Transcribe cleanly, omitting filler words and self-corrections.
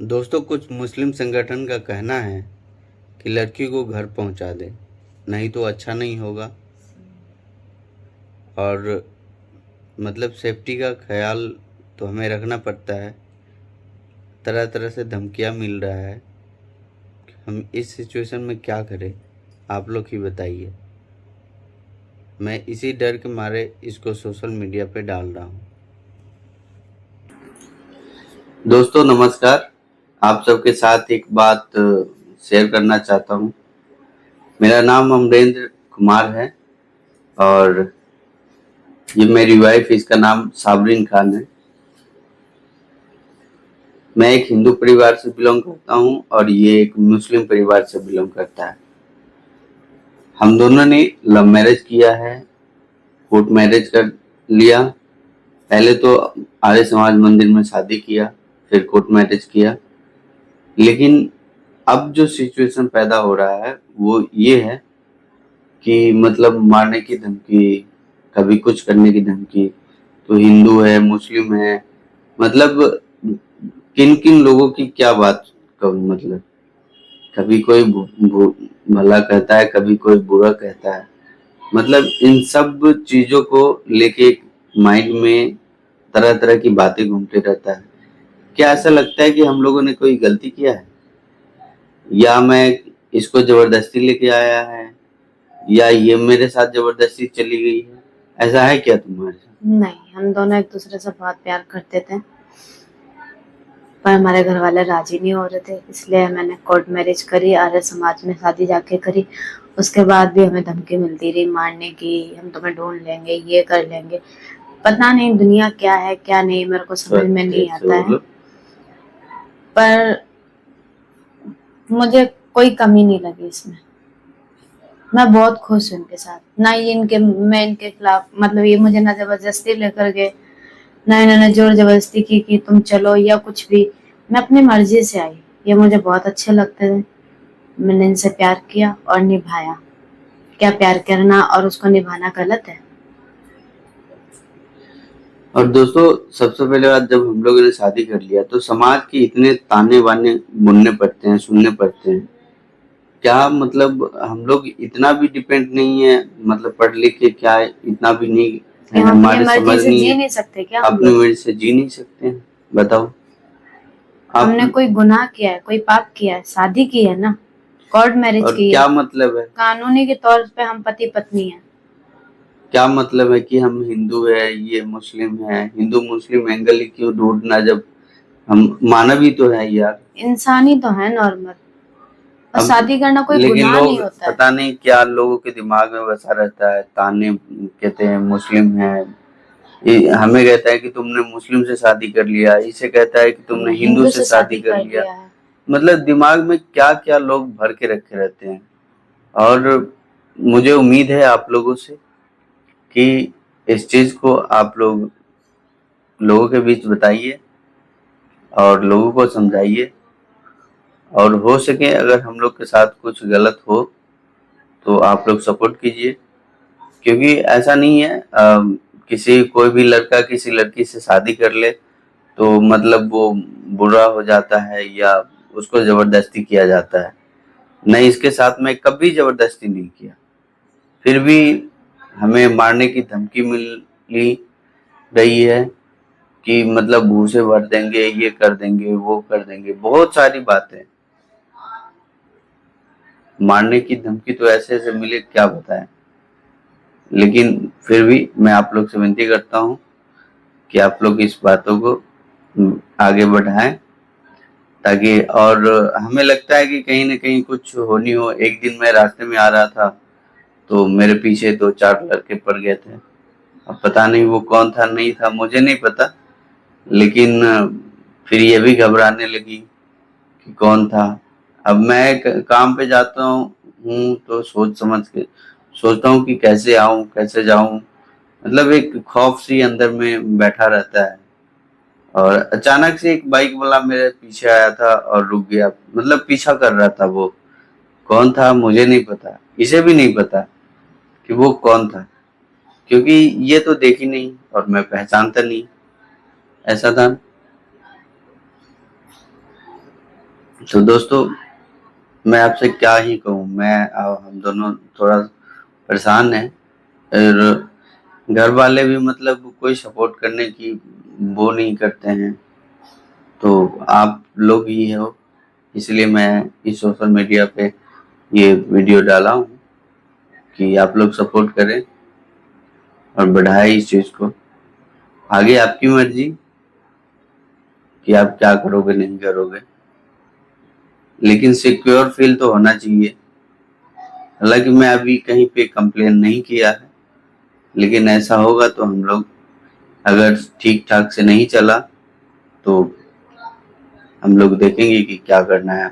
दोस्तों, कुछ मुस्लिम संगठन का कहना है कि लड़की को घर पहुंचा दे, नहीं तो अच्छा नहीं होगा। और मतलब सेफ्टी का ख्याल तो हमें रखना पड़ता है। तरह तरह से धमकियां मिल रहा है। हम इस सिचुएशन में क्या करें, आप लोग ही बताइए। मैं इसी डर के मारे इसको सोशल मीडिया पे डाल रहा हूँ। दोस्तों नमस्कार। आप सबके साथ एक बात शेयर करना चाहता हूँ। मेरा नाम अमरेंद्र कुमार है और ये मेरी वाइफ, इसका नाम साबरीन खान है। मैं एक हिंदू परिवार से बिलोंग करता हूँ और ये एक मुस्लिम परिवार से बिलोंग करता है। हम दोनों ने लव मैरिज किया है, कोर्ट मैरिज कर लिया। पहले तो आर्य समाज मंदिर में शादी किया, फिर कोर्ट मैरिज किया। लेकिन अब जो सिचुएशन पैदा हो रहा है वो ये है कि मतलब मारने की धमकी, कभी कुछ करने की धमकी। तो हिंदू है, मुस्लिम है, मतलब किन किन लोगों की क्या बात कहूँ। मतलब कभी कोई भला कहता है, कभी कोई बुरा कहता है। मतलब इन सब चीजों को लेके माइंड में तरह तरह की बातें घूमते रहता है। क्या ऐसा लगता है कि हम लोगों ने कोई गलती किया है, या मैं इसको जबरदस्ती लेके आया है, या ये मेरे साथ जबरदस्ती चली गई है? ऐसा है क्या तुम्हारे साथ? नहीं, हम दोनों एक दूसरे से बहुत प्यार करते थे, पर हमारे घर वाले राजी नहीं हो रहे थे, इसलिए मैंने कोर्ट मैरिज करी, आर्य समाज में शादी जाके करी। उसके बाद भी हमें धमकी मिलती रही मारने की, हम तुम्हें ढूंढ लेंगे, ये कर लेंगे। पता नहीं दुनिया क्या है क्या नहीं, मेरे को समझ में नहीं से आता है। बोलो। पर मुझे कोई कमी नहीं लगी इसमें। मैं बहुत खुश हूँ इनके साथ। ना ये इनके मैं इनके खिलाफ, मतलब ये मुझे ना जबरदस्ती लेकर गए, ना इन्होंने जोर जबरदस्ती की कि तुम चलो या कुछ भी। मैं अपनी मर्जी से आई। ये मुझे बहुत अच्छे लगते थे। मैंने इनसे प्यार किया और निभाया। क्या प्यार करना और उसको निभाना गलत है? और दोस्तों, सबसे पहले बात, जब हम लोगों ने शादी कर लिया तो समाज के इतने ताने बाने बुनने पड़ते हैं, सुनने पड़ते हैं। क्या मतलब हम लोग इतना भी डिपेंड नहीं है, मतलब पढ़ लिख के क्या है, इतना भी नहीं कि है, हम अपनी हमारे मर्जी समझ से नहीं जी है। नहीं सकते क्या हम अपनी लोग? मर्जी से जी नहीं सकते हैं? बताओ आप। हमने कोई गुनाह किया है, कोई पाप किया है? शादी की है ना, कोर्ट मैरिज और की है। क्या मतलब है? कानूनी के तौर पे हम पति पत्नी हैं। क्या मतलब है कि हम हिंदू है, ये मुस्लिम है? हिंदू मुस्लिम एंगल ही क्यों ढूंढना, जब हम मानव ही तो है यार। इंसान ही तो है नॉर्मल। और अब शादी करना कोई लेकिन गुनाह लोग, नहीं होता है। पता नहीं क्या लोगों के दिमाग में बसा रहता है, ताने कहते हैं मुस्लिम है, हमें कहता है कि तुमने मुस्लिम से शादी कर लिया, इसे कहता है कि हमने तुमने हिंदू हिंदू से से शादी शादी कर कर लिया। लिया है। मतलब दिमाग में क्या क्या लोग भर के रखे रहते हैं। और मुझे उम्मीद है आप लोगों से कि इस चीज को आप लोगों के बीच बताइए और लोगों को समझाइए। और हो सके अगर हम लोग के साथ कुछ गलत हो तो आप लोग सपोर्ट कीजिए। क्योंकि ऐसा नहीं है, किसी कोई भी लड़का किसी लड़की से शादी कर ले तो मतलब वो बुरा हो जाता है या उसको जबरदस्ती किया जाता है। नहीं, इसके साथ में कभी जबरदस्ती नहीं किया, फिर भी हमें मारने की धमकी मिली रही है कि मतलब भूसे भर देंगे, ये कर देंगे, वो कर देंगे, बहुत सारी बातें। मारने की धमकी तो ऐसे ऐसे मिले क्या बताएं। लेकिन फिर भी मैं आप लोग से विनती करता हूँ कि आप लोग इस बातों को आगे बढ़ाएं, ताकि और हमें लगता है कि कहीं ना कहीं कुछ होनी हो। एक दिन मैं रास्ते में आ रहा था तो मेरे पीछे दो चार लड़के पड़ गए थे। अब पता नहीं वो कौन था, नहीं था, मुझे नहीं पता। लेकिन फिर ये भी घबराने लगी कि कौन था। अब मैं काम पे जाता हूँ तो सोच समझ के सोचता हूँ कि कैसे आऊं, कैसे जाऊं। मतलब एक खौफ सी अंदर में बैठा रहता है। और अचानक से एक बाइक वाला मेरे पीछे आया था और रुक गया, मतलब पीछा कर रहा था। वो कौन था मुझे नहीं पता, इसे भी नहीं पता कि वो कौन था, क्योंकि ये तो देखी नहीं और मैं पहचानता नहीं। ऐसा था। तो दोस्तों, मैं आपसे क्या ही कहूँ, हम दोनों थोड़ा परेशान हैं और घर वाले भी मतलब कोई सपोर्ट करने की वो नहीं करते हैं। तो आप लोग ही हो, इसलिए मैं इस सोशल मीडिया पे ये वीडियो डाला हूँ कि आप लोग सपोर्ट करें और बढ़ाएं इस चीज को। आगे आपकी मर्जी कि आप क्या करोगे नहीं करोगे, लेकिन सिक्योर फील तो होना चाहिए। हालांकि मैं अभी कहीं पे कंप्लेन नहीं किया है, लेकिन ऐसा होगा तो हम लोग, अगर ठीक ठाक से नहीं चला तो हम लोग देखेंगे कि क्या करना है।